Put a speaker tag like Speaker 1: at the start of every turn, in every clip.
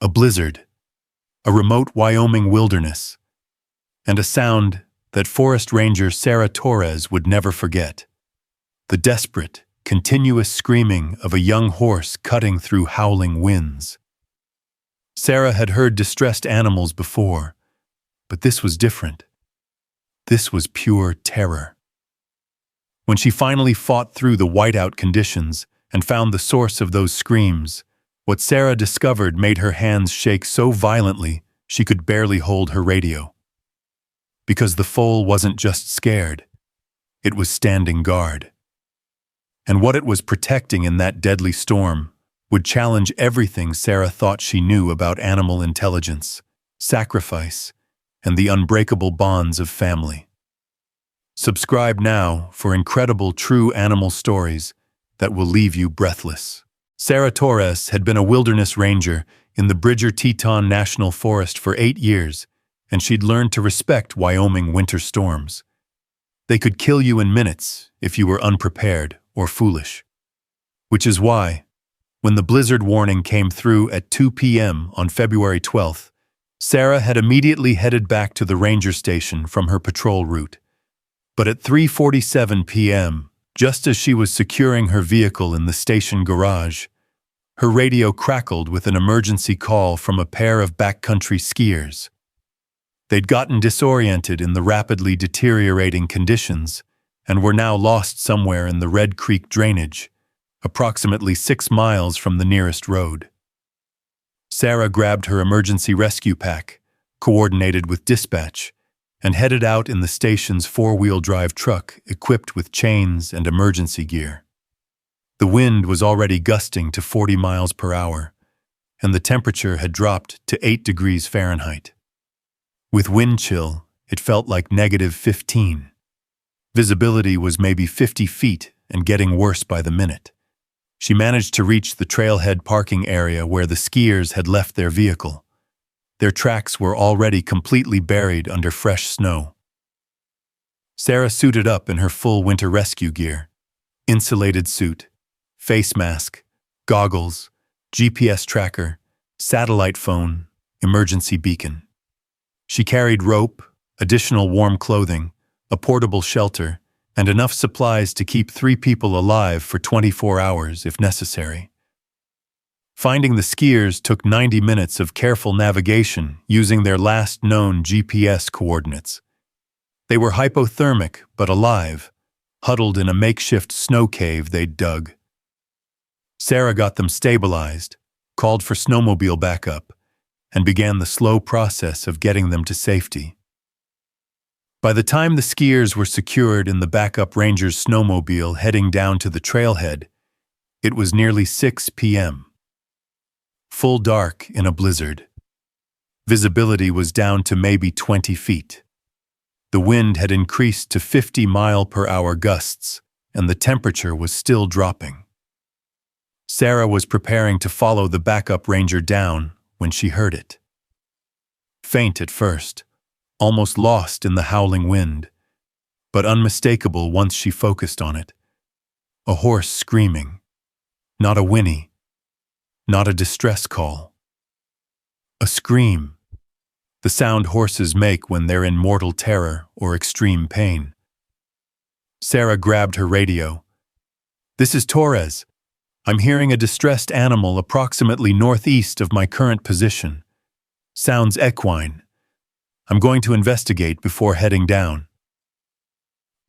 Speaker 1: a blizzard, a remote Wyoming wilderness, and a sound that forest ranger Sarah Torres would never forget: the desperate, continuous screaming of a young horse cutting through howling winds. Sarah had heard distressed animals before, but this was different. This was pure terror. When she finally fought through the whiteout conditions and found the source of those screams, what Sarah discovered made her hands shake so violently she could barely hold her radio. Because the foal wasn't just scared, it was standing guard. And what it was protecting in that deadly storm would challenge everything Sarah thought she knew about animal intelligence, sacrifice, and the unbreakable bonds of family. Subscribe now for incredible true animal stories that will leave you breathless. Sarah Torres had been a wilderness ranger in the Bridger-Teton National Forest for 8 years, and she'd learned to respect Wyoming winter storms. They could kill you in minutes if you were unprepared or foolish. Which is why, when the blizzard warning came through at 2 p.m. on February 12th, Sarah had immediately headed back to the ranger station from her patrol route. But at 3:47 p.m., just as she was securing her vehicle in the station garage, her radio crackled with an emergency call from a pair of backcountry skiers. They'd gotten disoriented in the rapidly deteriorating conditions and were now lost somewhere in the Red Creek drainage, approximately 6 miles from the nearest road. Sarah grabbed her emergency rescue pack, coordinated with dispatch, and headed out in the station's 4-wheel drive truck equipped with chains and emergency gear. The wind was already gusting to 40 miles per hour, and the temperature had dropped to 8 degrees Fahrenheit. With wind chill, it felt like -15. Visibility was maybe 50 feet and getting worse by the minute. She managed to reach the trailhead parking area where the skiers had left their vehicle. Their tracks were already completely buried under fresh snow. Sarah suited up in her full winter rescue gear: insulated suit, face mask, goggles, GPS tracker, satellite phone, emergency beacon. She carried rope, additional warm clothing, a portable shelter, and enough supplies to keep 3 people alive for 24 hours if necessary. Finding the skiers took 90 minutes of careful navigation using their last known GPS coordinates. They were hypothermic but alive, huddled in a makeshift snow cave they'd dug. Sarah got them stabilized, called for snowmobile backup, and began the slow process of getting them to safety. By the time the skiers were secured in the backup ranger's snowmobile heading down to the trailhead, it was nearly 6 p.m. Full dark in a blizzard. Visibility was down to maybe 20 feet. The wind had increased to 50-mile-per-hour gusts, and the temperature was still dropping. Sarah was preparing to follow the backup ranger down when she heard it. Faint at first, almost lost in the howling wind, but unmistakable once she focused on it. A horse screaming. Not a whinny. Not a distress call. A scream. The sound horses make when they're in mortal terror or extreme pain. Sarah grabbed her radio. "This is Torres. I'm hearing a distressed animal approximately northeast of my current position. Sounds equine. I'm going to investigate before heading down."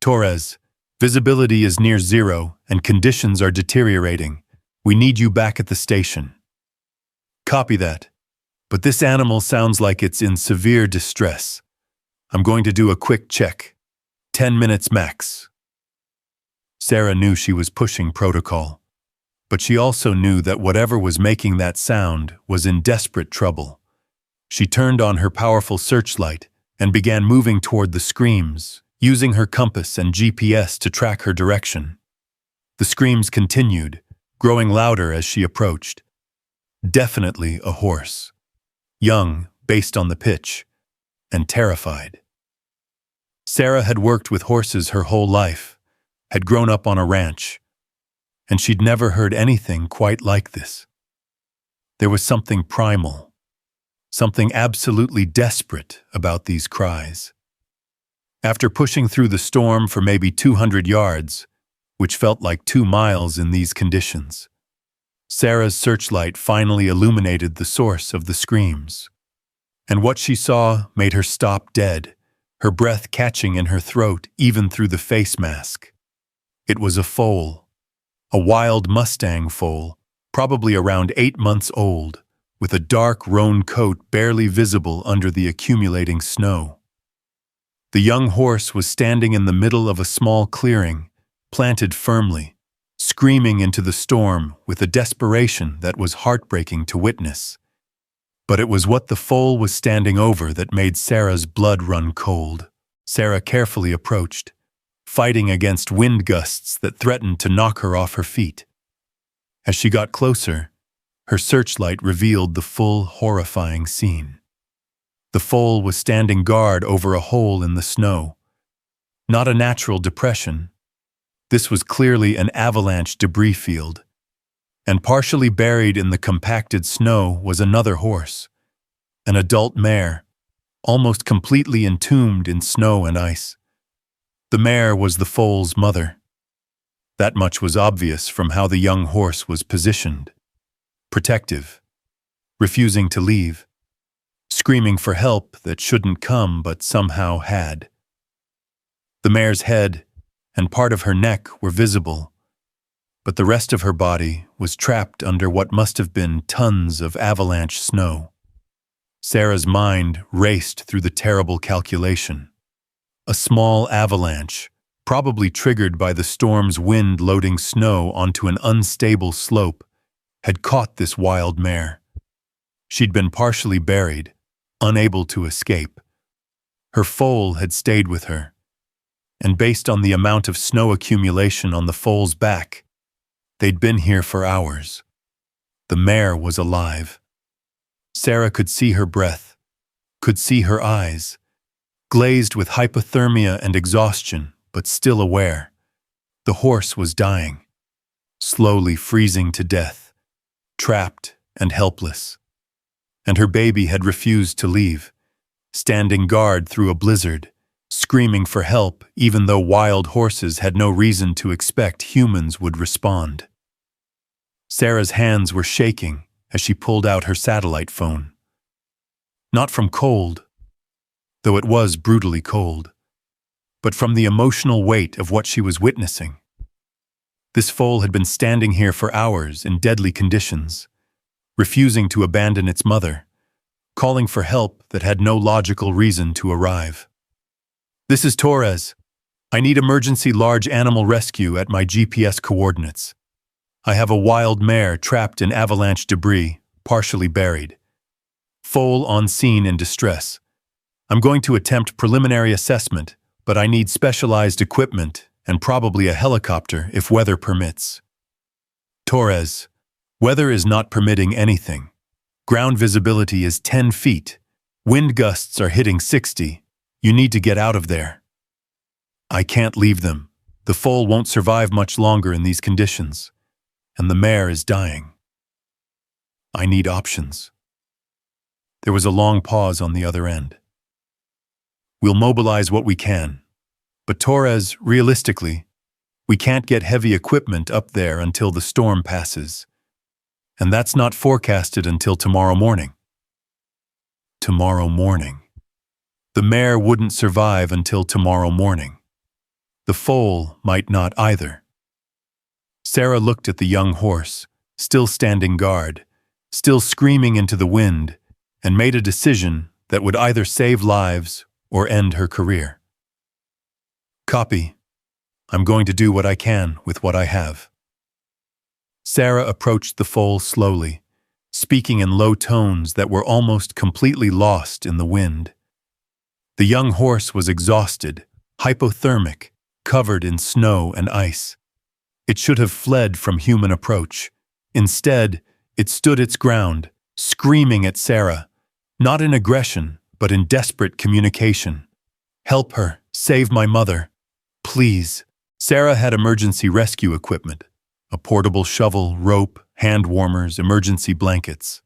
Speaker 1: "Torres, visibility is near zero and conditions are deteriorating. We need you back at the station." "Copy that. But this animal sounds like it's in severe distress. I'm going to do a quick check. 10 minutes max." Sarah knew she was pushing protocol, but she also knew that whatever was making that sound was in desperate trouble. She turned on her powerful searchlight and began moving toward the screams, using her compass and GPS to track her direction. The screams continued, growing louder as she approached. Definitely a horse. Young, based on the pitch, and terrified. Sarah had worked with horses her whole life, had grown up on a ranch, and she'd never heard anything quite like this. There was something primal, something absolutely desperate about these cries. After pushing through the storm for maybe 200 yards, which felt like 2 miles in these conditions, Sarah's searchlight finally illuminated the source of the screams. And what she saw made her stop dead, her breath catching in her throat even through the face mask. It was a foal, a wild Mustang foal, probably around 8 months old, with a dark roan coat barely visible under the accumulating snow. The young horse was standing in the middle of a small clearing, planted firmly, screaming into the storm with a desperation that was heartbreaking to witness. But it was what the foal was standing over that made Sarah's blood run cold. Sarah carefully approached, fighting against wind gusts that threatened to knock her off her feet. As she got closer, her searchlight revealed the full, horrifying scene. The foal was standing guard over a hole in the snow. Not a natural depression. This was clearly an avalanche debris field. And partially buried in the compacted snow was another horse, an adult mare, almost completely entombed in snow and ice. The mare was the foal's mother. That much was obvious from how the young horse was positioned. Protective, refusing to leave, screaming for help that shouldn't come but somehow had. The mare's head and part of her neck were visible, but the rest of her body was trapped under what must have been tons of avalanche snow. Sarah's mind raced through the terrible calculation. A small avalanche, probably triggered by the storm's wind loading snow onto an unstable slope, had caught this wild mare. She'd been partially buried, unable to escape. Her foal had stayed with her, and based on the amount of snow accumulation on the foal's back, they'd been here for hours. The mare was alive. Sarah could see her breath, could see her eyes, glazed with hypothermia and exhaustion, but still aware. The horse was dying, slowly freezing to death, trapped and helpless. And her baby had refused to leave, standing guard through a blizzard, screaming for help even though wild horses had no reason to expect humans would respond. Sarah's hands were shaking as she pulled out her satellite phone. Not from cold, though it was brutally cold, but from the emotional weight of what she was witnessing. This foal had been standing here for hours in deadly conditions, refusing to abandon its mother, calling for help that had no logical reason to arrive. "This is Torres. I need emergency large animal rescue at my GPS coordinates. I have a wild mare trapped in avalanche debris, partially buried. Foal on scene in distress. I'm going to attempt preliminary assessment, but I need specialized equipment and probably a helicopter if weather permits." Torres, weather is not permitting anything. Ground visibility is 10 feet. Wind gusts are hitting 60. You need to get out of there. I can't leave them. The foal won't survive much longer in these conditions, and the mare is dying. I need options. There was a long pause on the other end. We'll mobilize what we can. But Torres, realistically, we can't get heavy equipment up there until the storm passes. And that's not forecasted until tomorrow morning. Tomorrow morning. The mare wouldn't survive until tomorrow morning. The foal might not either. Sarah looked at the young horse, still standing guard, still screaming into the wind, and made a decision that would either save lives or end her career. "Copy. I'm going to do what I can with what I have." Sarah approached the foal slowly, speaking in low tones that were almost completely lost in the wind. The young horse was exhausted, hypothermic, covered in snow and ice. It should have fled from human approach. Instead, it stood its ground, screaming at Sarah, not in aggression, but in desperate communication. "Help her, save my mother. Please." Sarah had emergency rescue equipment, a portable shovel, rope, hand warmers, emergency blankets.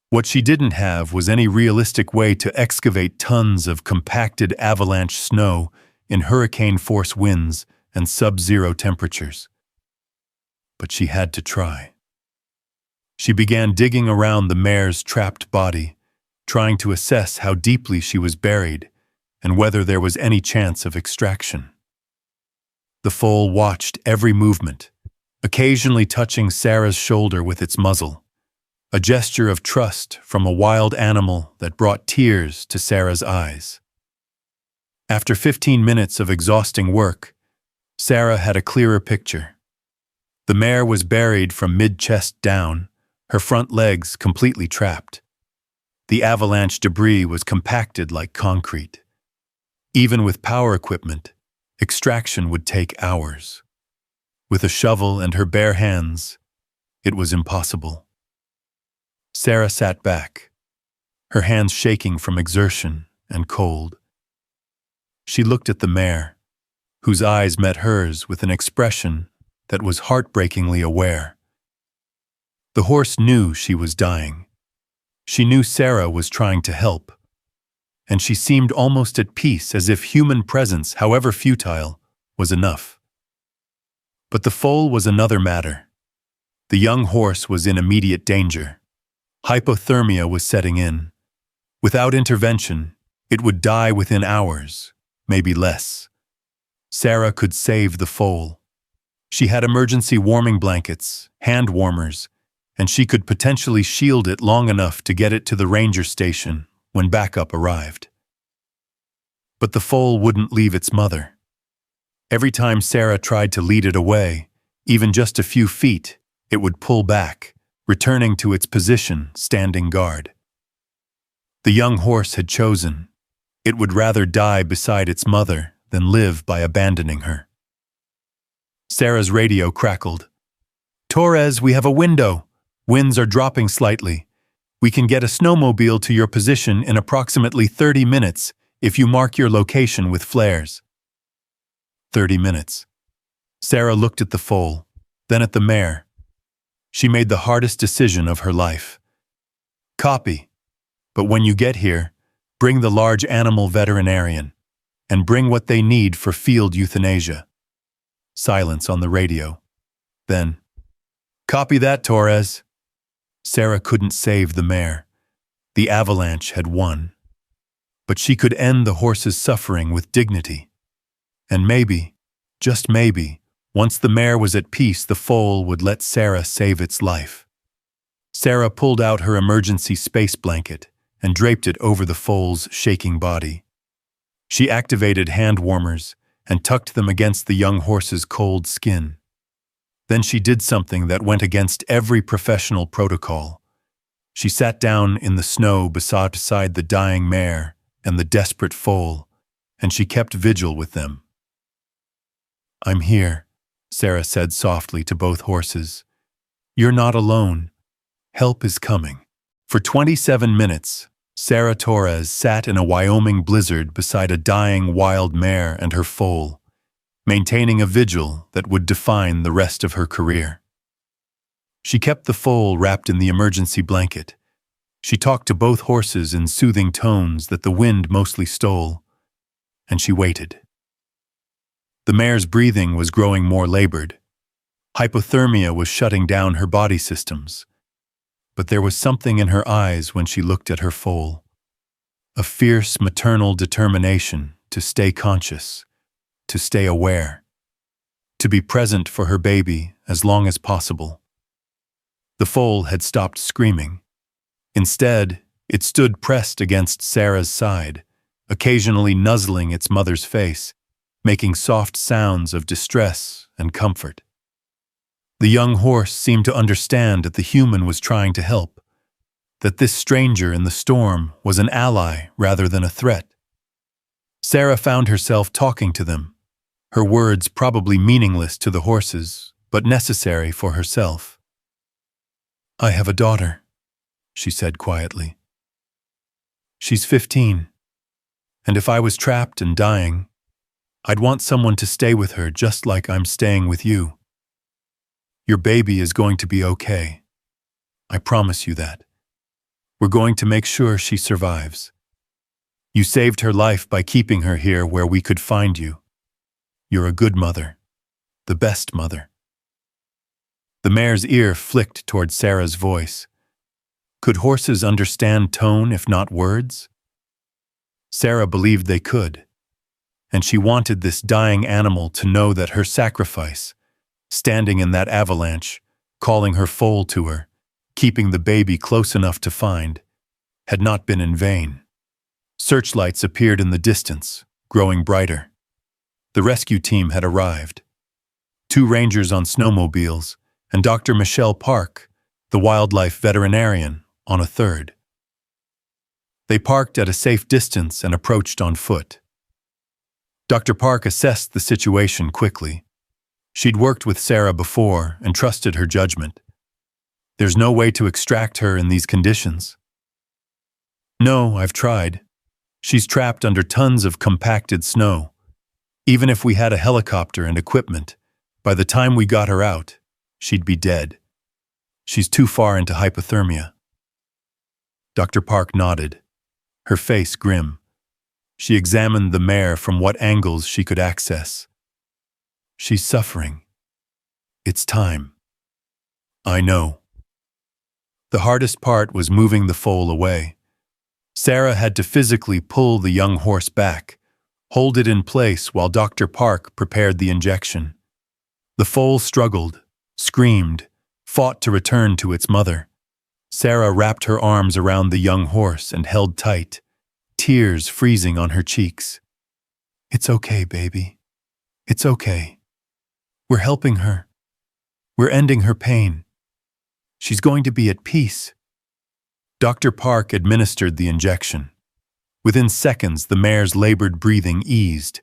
Speaker 1: What she didn't have was any realistic way to excavate tons of compacted avalanche snow in hurricane-force winds and sub-zero temperatures. But she had to try. She began digging around the mare's trapped body, trying to assess how deeply she was buried and whether there was any chance of extraction. The foal watched every movement, occasionally touching Sarah's shoulder with its muzzle, a gesture of trust from a wild animal that brought tears to Sarah's eyes. After 15 minutes of exhausting work, Sarah had a clearer picture. The mare was buried from mid-chest down, her front legs completely trapped. The avalanche debris was compacted like concrete. Even with power equipment, extraction would take hours. With a shovel and her bare hands, it was impossible. Sarah sat back, her hands shaking from exertion and cold. She looked at the mare, whose eyes met hers with an expression that was heartbreakingly aware. The horse knew she was dying. She knew Sarah was trying to help, and she seemed almost at peace, as if human presence, however futile, was enough. But the foal was another matter. The young horse was in immediate danger. Hypothermia was setting in. Without intervention, it would die within hours, maybe less. Sarah could save the foal. She had emergency warming blankets, hand warmers, and she could potentially shield it long enough to get it to the ranger station when backup arrived. But the foal wouldn't leave its mother. Every time Sarah tried to lead it away, even just a few feet, it would pull back, returning to its position, standing guard. The young horse had chosen. It would rather die beside its mother than live by abandoning her. Sarah's radio crackled. "Torres, we have a window. Winds are dropping slightly. We can get a snowmobile to your position in approximately 30 minutes if you mark your location with flares." 30 minutes. Sarah looked at the foal, then at the mare. She made the hardest decision of her life. "Copy. But when you get here, bring the large animal veterinarian, and bring what they need for field euthanasia." Silence on the radio. Then, "Copy that, Torres." Sarah couldn't save the mare. The avalanche had won. But she could end the horse's suffering with dignity. And maybe, just maybe, once the mare was at peace, the foal would let Sarah save its life. Sarah pulled out her emergency space blanket and draped it over the foal's shaking body. She activated hand warmers and tucked them against the young horse's cold skin. Then she did something that went against every professional protocol. She sat down in the snow beside the dying mare and the desperate foal, and she kept vigil with them. "I'm here," Sarah said softly to both horses. "You're not alone. Help is coming." For 27 minutes, Sarah Torres sat in a Wyoming blizzard beside a dying wild mare and her foal, maintaining a vigil that would define the rest of her career. She kept the foal wrapped in the emergency blanket. She talked to both horses in soothing tones that the wind mostly stole, and she waited. The mare's breathing was growing more labored. Hypothermia was shutting down her body systems. But there was something in her eyes when she looked at her foal. A fierce maternal determination to stay conscious, to stay aware, to be present for her baby as long as possible. The foal had stopped screaming. Instead, it stood pressed against Sarah's side, occasionally nuzzling its mother's face, making soft sounds of distress and comfort. The young horse seemed to understand that the human was trying to help, that this stranger in the storm was an ally rather than a threat. Sarah found herself talking to them, her words probably meaningless to the horses, but necessary for herself. "I have a daughter," she said quietly. "She's 15, and if I was trapped and dying, I'd want someone to stay with her just like I'm staying with you. Your baby is going to be okay. I promise you that. We're going to make sure she survives. You saved her life by keeping her here where we could find you. You're a good mother. The best mother." The mare's ear flicked toward Sarah's voice. Could horses understand tone if not words? Sarah believed they could, and she wanted this dying animal to know that her sacrifice, standing in that avalanche, calling her foal to her, keeping the baby close enough to find, had not been in vain. Searchlights appeared in the distance, growing brighter. The rescue team had arrived. 2 rangers on snowmobiles, and Dr. Michelle Park, the wildlife veterinarian, on a third. They parked at a safe distance and approached on foot. Dr. Park assessed the situation quickly. She'd worked with Sarah before and trusted her judgment. There's no way to extract her in these conditions. No, I've tried. She's trapped under tons of compacted snow. Even if we had a helicopter and equipment, by the time we got her out, she'd be dead. She's too far into hypothermia. Dr. Park nodded, her face grim. She examined the mare from what angles she could access. She's suffering. It's time. I know. The hardest part was moving the foal away. Sarah had to physically pull the young horse back, hold it in place while Dr. Park prepared the injection. The foal struggled, screamed, fought to return to its mother. Sarah wrapped her arms around the young horse and held tight, tears freezing on her cheeks. It's okay, baby. It's okay. We're helping her. We're ending her pain. She's going to be at peace. Dr. Park administered the injection. Within seconds, the mare's labored breathing eased.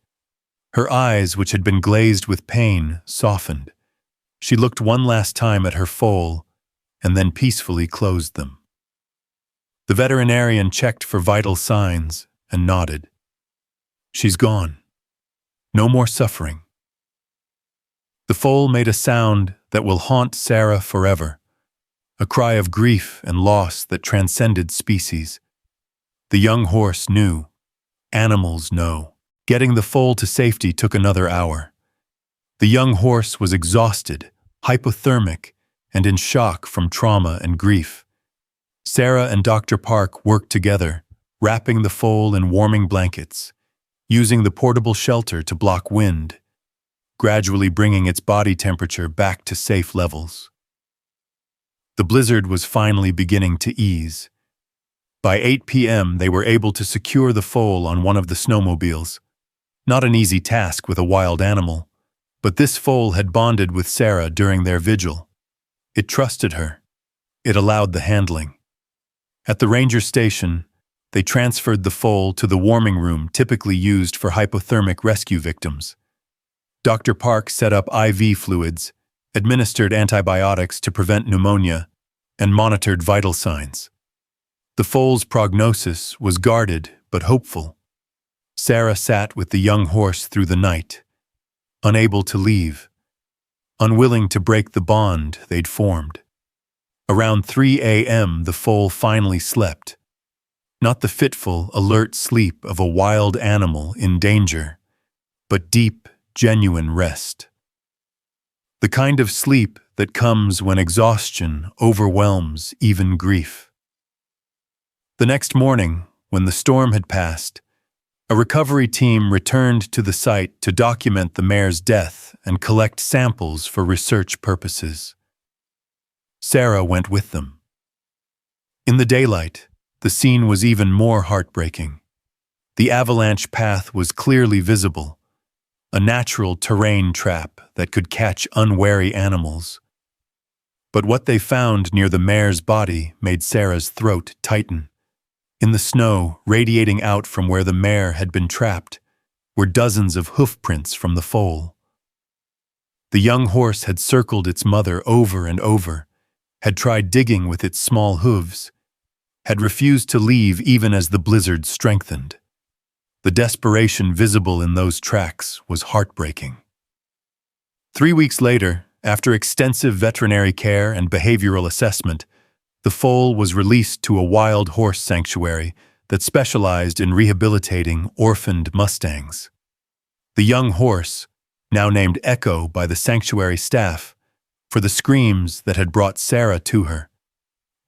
Speaker 1: Her eyes, which had been glazed with pain, softened. She looked one last time at her foal and then peacefully closed them. The veterinarian checked for vital signs and nodded. She's gone. No more suffering. The foal made a sound that will haunt Sarah forever, a cry of grief and loss that transcended species. The young horse knew. Animals know. Getting the foal to safety took another hour. The young horse was exhausted, hypothermic, and in shock from trauma and grief. Sarah and Dr. Park worked together, wrapping the foal in warming blankets, using the portable shelter to block wind, gradually bringing its body temperature back to safe levels. The blizzard was finally beginning to ease. By 8 p.m., they were able to secure the foal on one of the snowmobiles. Not an easy task with a wild animal, but this foal had bonded with Sarah during their vigil. It trusted her. It allowed the handling. At the ranger station, they transferred the foal to the warming room typically used for hypothermic rescue victims. Dr. Park set up IV fluids, administered antibiotics to prevent pneumonia, and monitored vital signs. The foal's prognosis was guarded but hopeful. Sarah sat with the young horse through the night, unable to leave, unwilling to break the bond they'd formed. Around 3 a.m., the foal finally slept. Not the fitful, alert sleep of a wild animal in danger, but deep, genuine rest. The kind of sleep that comes when exhaustion overwhelms even grief. The next morning, when the storm had passed, a recovery team returned to the site to document the mare's death and collect samples for research purposes. Sarah went with them. In the daylight, the scene was even more heartbreaking. The avalanche path was clearly visible, a natural terrain trap that could catch unwary animals. But what they found near the mare's body made Sarah's throat tighten. In the snow, radiating out from where the mare had been trapped, were dozens of hoof prints from the foal. The young horse had circled its mother over and over, had tried digging with its small hooves, had refused to leave even as the blizzard strengthened. The desperation visible in those tracks was heartbreaking. 3 weeks later, after extensive veterinary care and behavioral assessment, The foal was released to a wild horse sanctuary that specialized in rehabilitating orphaned mustangs. The young horse, now named Echo by the sanctuary staff, for the screams that had brought Sarah to her,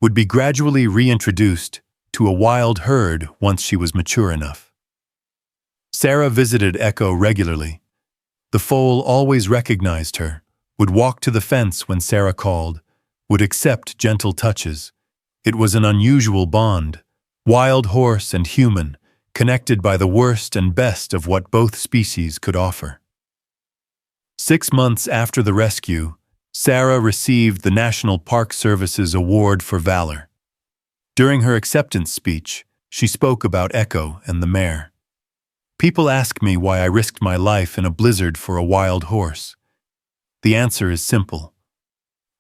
Speaker 1: would be gradually reintroduced to a wild herd once she was mature enough. Sarah visited Echo regularly. The foal always recognized her, would walk to the fence when Sarah called, would accept gentle touches. It was an unusual bond, wild horse and human, connected by the worst and best of what both species could offer. 6 months after the rescue, Sarah received the National Park Service's Award for Valor. During her acceptance speech, she spoke about Echo and the mare. People ask me why I risked my life in a blizzard for a wild horse. The answer is simple.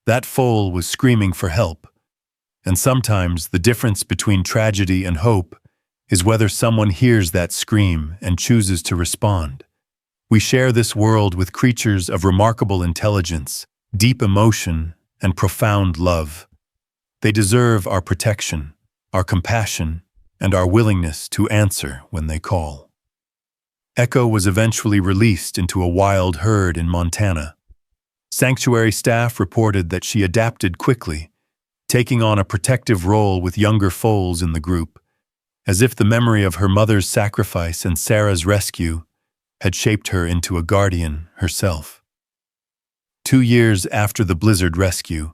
Speaker 1: That foal was screaming for help, and sometimes the difference between tragedy and hope is whether someone hears that scream and chooses to respond. We share this world with creatures of remarkable intelligence, deep emotion, and profound love. They deserve our protection, our compassion, and our willingness to answer when they call. Echo was eventually released into a wild herd in Montana. Sanctuary staff reported that she adapted quickly, taking on a protective role with younger foals in the group, as if the memory of her mother's sacrifice and Sarah's rescue had shaped her into a guardian herself. 2 years after the blizzard rescue,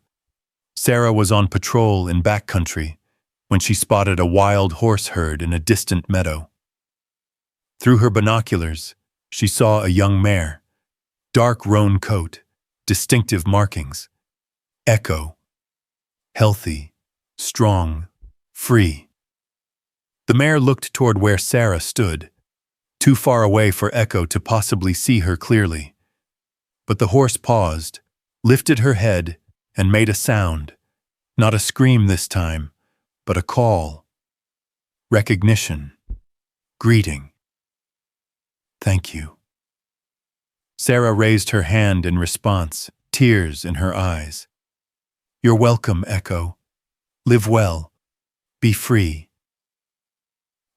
Speaker 1: Sarah was on patrol in backcountry when she spotted a wild horse herd in a distant meadow. Through her binoculars, she saw a young mare, dark roan coat, distinctive markings. Echo. Healthy, strong, free. The mare looked toward where Sarah stood, too far away for Echo to possibly see her clearly. But the horse paused, lifted her head, and made a sound. Not a scream this time, but a call. Recognition. Greeting. Thank you. Sarah raised her hand in response, tears in her eyes. You're welcome, Echo. Live well. Be free.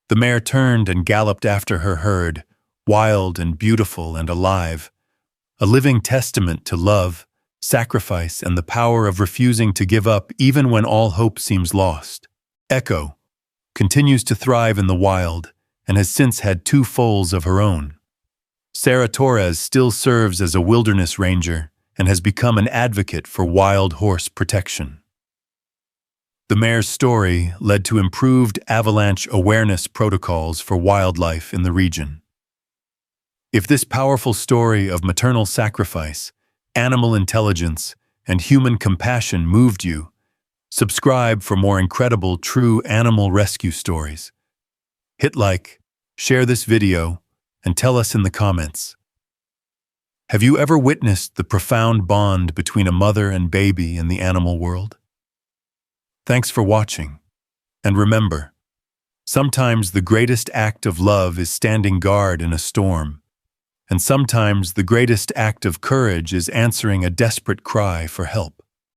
Speaker 1: The mare turned and galloped after her herd, wild and beautiful and alive, a living testament to love, sacrifice, and the power of refusing to give up even when all hope seems lost. Echo continues to thrive in the wild and has since had 2 foals of her own. Sarah Torres still serves as a wilderness ranger and has become an advocate for wild horse protection. The mare's story led to improved avalanche awareness protocols for wildlife in the region. If this powerful story of maternal sacrifice, animal intelligence, and human compassion moved you, subscribe for more incredible true animal rescue stories. Hit like, share this video, and tell us in the comments. Have you ever witnessed the profound bond between a mother and baby in the animal world? Thanks for watching. And remember, sometimes the greatest act of love is standing guard in a storm, and sometimes the greatest act of courage is answering a desperate cry for help.